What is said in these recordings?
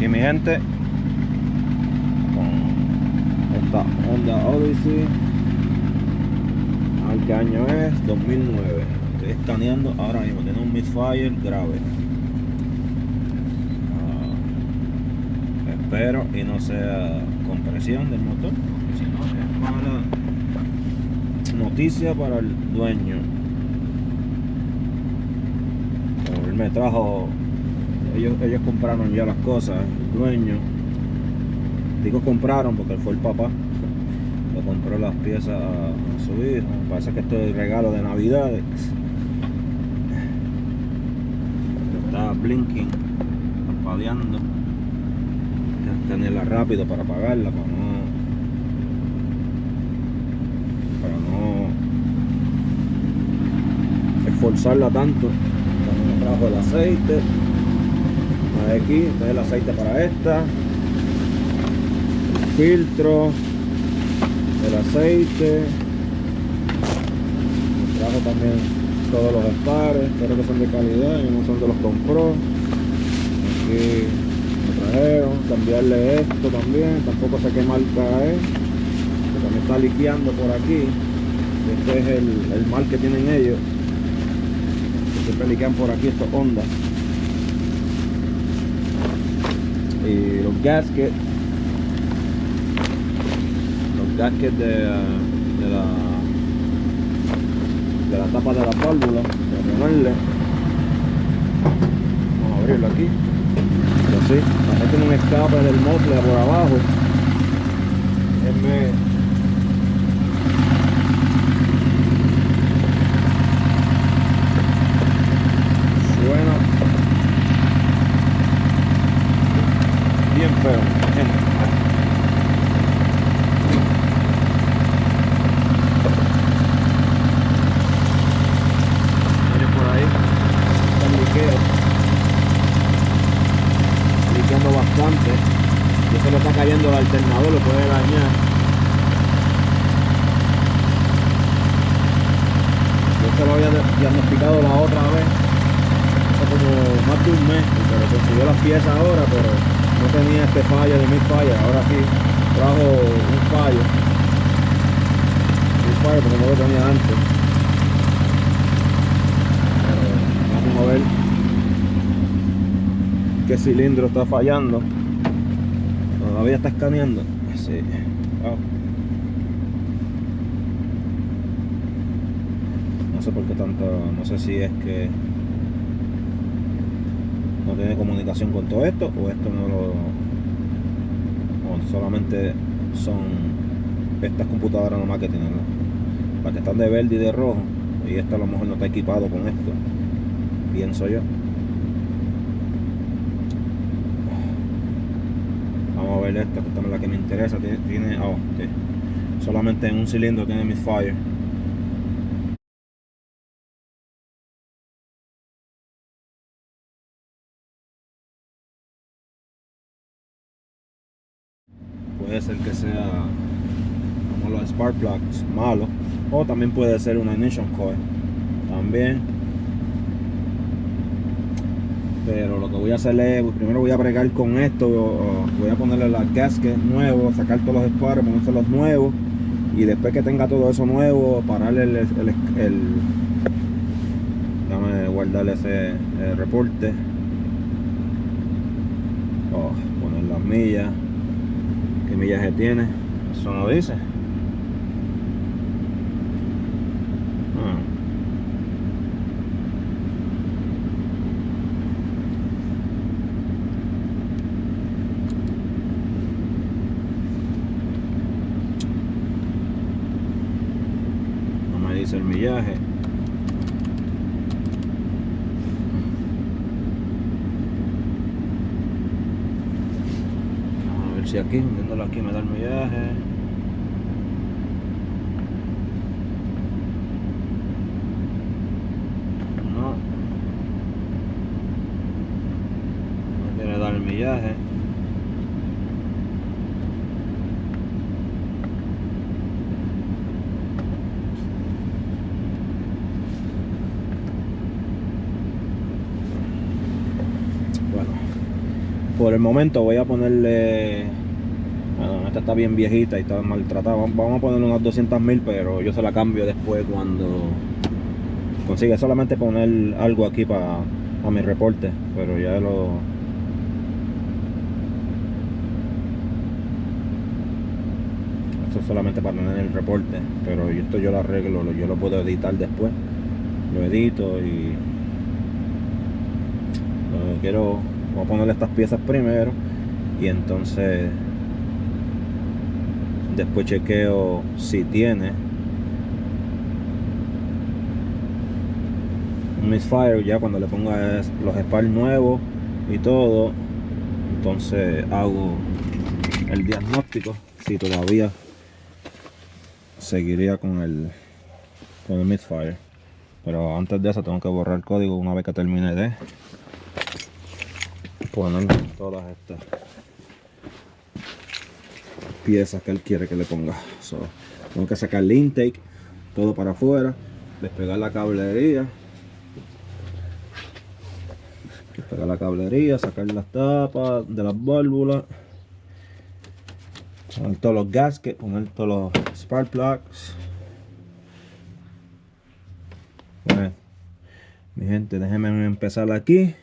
Aquí mi gente con esta Honda Odyssey. ¿Qué año es? 2009. Estoy escaneando ahora mismo. Tiene un misfire grave. Espero y no sea compresión del motor, porque si no es mala noticia para el dueño. Él me trajo, ellos compraron ya las cosas, el dueño. Digo compraron porque él fue el papá. Le compró las piezas a su hijo. Parece que esto es el regalo de Navidad. Está blinking, parpadeando. Hay que tenerla rápido para apagarla, para no esforzarla tanto. También me trajo el aceite. Aquí, este es el aceite para esta. El filtro. El aceite. Me trajo también todos los espares. Espero que son de calidad y no son de los compró. Aquí me trajeron. Cambiarle esto también. Tampoco sé qué marca es. Porque me está liqueando por aquí. Este es el mal que tienen ellos. Que siempre liquean por aquí estos Honda. Y los gaskets. Gasket de la tapa de la válvula, para ponerle. Vamos a abrirlo aquí. Y así, también tiene un escape del muffler por abajo. Suena bien feo, gente. Liqueando bastante y eso le está cayendo el alternador, lo puede dañar. Yo se lo había diagnosticado la otra vez hace como más de un mes, pero consiguió las piezas ahora, pero no tenía este fallo de misfire. Ahora sí trajo un fallo porque no lo tenía antes. Vamos a ver qué cilindro está fallando. Todavía está escaneando. Sí. Oh. No sé por qué tanto. No sé si es que no tiene comunicación con todo esto o esto no lo. O solamente son estas computadoras nomás que tienen, ¿no? Las que están de verde y de rojo. Y esta a lo mejor no está equipado con esto. Pienso yo. Vamos a ver esta, que esta es la que me interesa. Tiene okay. Solamente en un cilindro tiene misfire. Puede ser que sea como los spark plugs malos, o también puede ser una ignition coil también. Pero lo que voy a hacer es, primero voy a bregar con esto. Voy a ponerle las gaskets nuevos, sacar todos los spares, ponerse los nuevos, y después que tenga todo eso nuevo, pararle déjame guardarle ese reporte. Poner las millas, qué millaje tiene, eso no dice. Dice el millaje. A ver si aquí, viéndolo aquí, me da el millaje. No quiere dar el millaje. Por el momento voy a ponerle, bueno, esta está bien viejita y está maltratada, vamos a ponerle unas 200.000, pero yo se la cambio después cuando consiga. Solamente poner algo aquí para mi reporte, pero ya esto es solamente para tener el reporte, pero esto yo lo arreglo, yo lo puedo editar después, lo edito y voy a ponerle estas piezas primero y entonces después chequeo si tiene un misfire. Ya cuando le ponga los sparks nuevos y todo, entonces hago el diagnóstico si todavía seguiría con el misfire. Pero antes de eso tengo que borrar el código una vez que termine de poner todas estas piezas que él quiere que le ponga. Tengo que sacar el intake todo para afuera, despegar la cablería, sacar las tapas de las válvulas, poner todos los gaskets, poner todos los spark plugs. Bueno, mi gente, déjenme empezar aquí.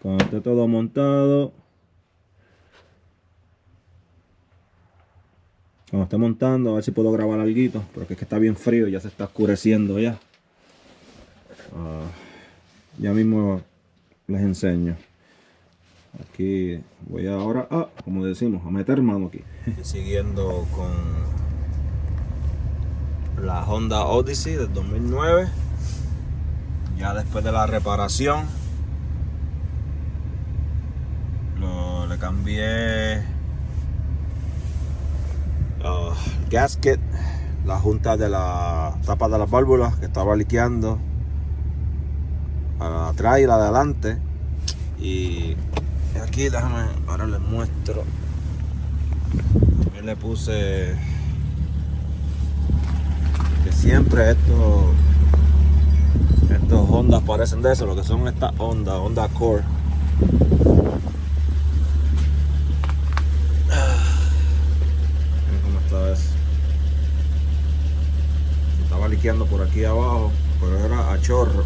Cuando esté todo montado, cuando esté montando, a ver si puedo grabar algo, porque es que está bien frío, ya se está oscureciendo ya. Ya mismo les enseño. Aquí voy ahora como decimos, a meter mano aquí. Siguiendo con la Honda Odyssey del 2009. Ya después de la reparación, le cambié el gasket, la junta de la tapa de las válvulas que estaba liqueando, a la atrás y la de adelante. Y aquí déjame, ahora les muestro. También le puse que siempre estos Hondas parecen de eso, lo que son estas Honda Accord. Miren cómo está eso. Estaba liqueando por aquí abajo, pero era a chorro.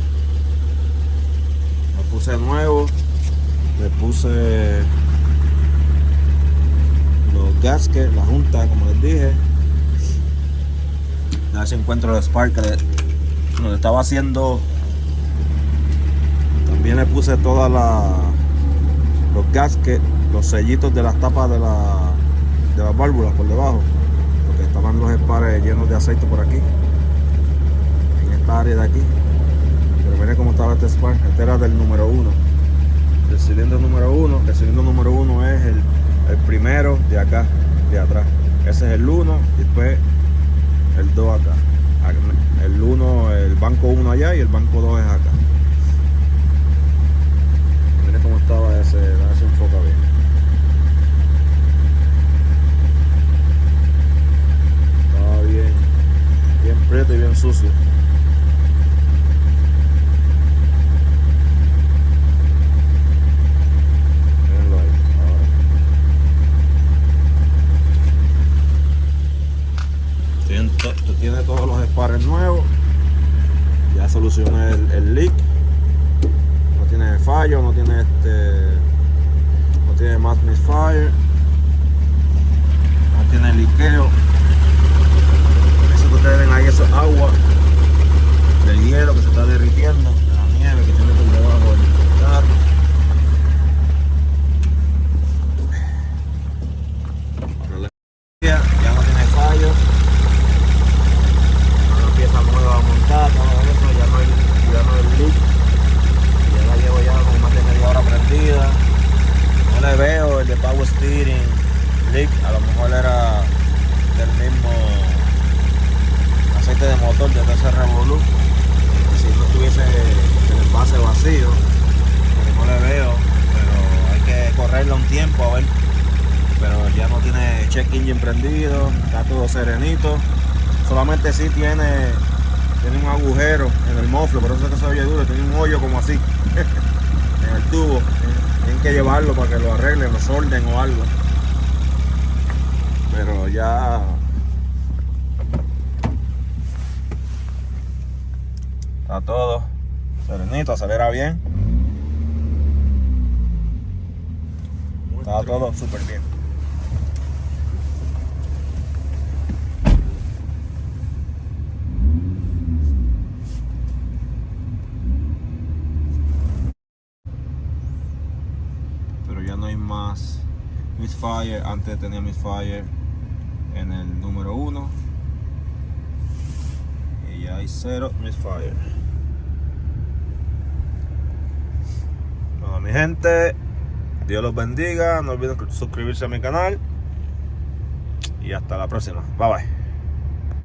Lo puse nuevo, le puse los gaskets, la junta, como les dije. A ver si encuentro el spark donde estaba haciendo. También le puse todas los gaskets, los sellitos de las tapas de las válvulas por debajo, porque estaban los spares llenos de aceite por aquí, en esta área de aquí. Pero miren cómo estaba este spark. Este era del número 1, del cilindro número 1. El cilindro número 1 es el primero de acá, de atrás. Ese es el 1 y después el 2 acá. El 1, el banco 1 allá y el banco 2 es acá. Miren cómo estaba ese, a ver si enfoca bien. Estaba bien prieto y bien sucio. Mírenlo ahí, ahora. Tiene todos los spares nuevos. Ya solucioné el leak. No tiene fallo, no tiene no tiene más misfire, no tiene liqueo. Eso que ustedes ven ahí, eso es agua del hielo que se está derritiendo, de la nieve que tiene por debajo del carro. Ya no tiene fallos. Una pieza nueva montada, todo eso, ya no hay leak. Ya la llevo ya con más de media hora prendida. No le veo el de power steering leak, a lo mejor era del mismo aceite de motor de ese revolú, si no tuviese el envase vacío, pero no le veo. Pero hay que correrla un tiempo a ver. Pero ya no tiene check engine prendido, está todo serenito. Solamente sí tiene un agujero en el mofle, por eso es que se oye duro, tiene un hoyo como así en el tubo, tienen que llevarlo para que lo arreglen, lo solden o algo. Pero ya está todo serenito, acelera bien. Está todo súper bien. Pero ya no hay más misfire. Antes tenía misfire en el número 1 y ya hay 0 misfire. Bueno, mi gente, Dios los bendiga. No olviden suscribirse a mi canal y hasta la próxima. Bye bye.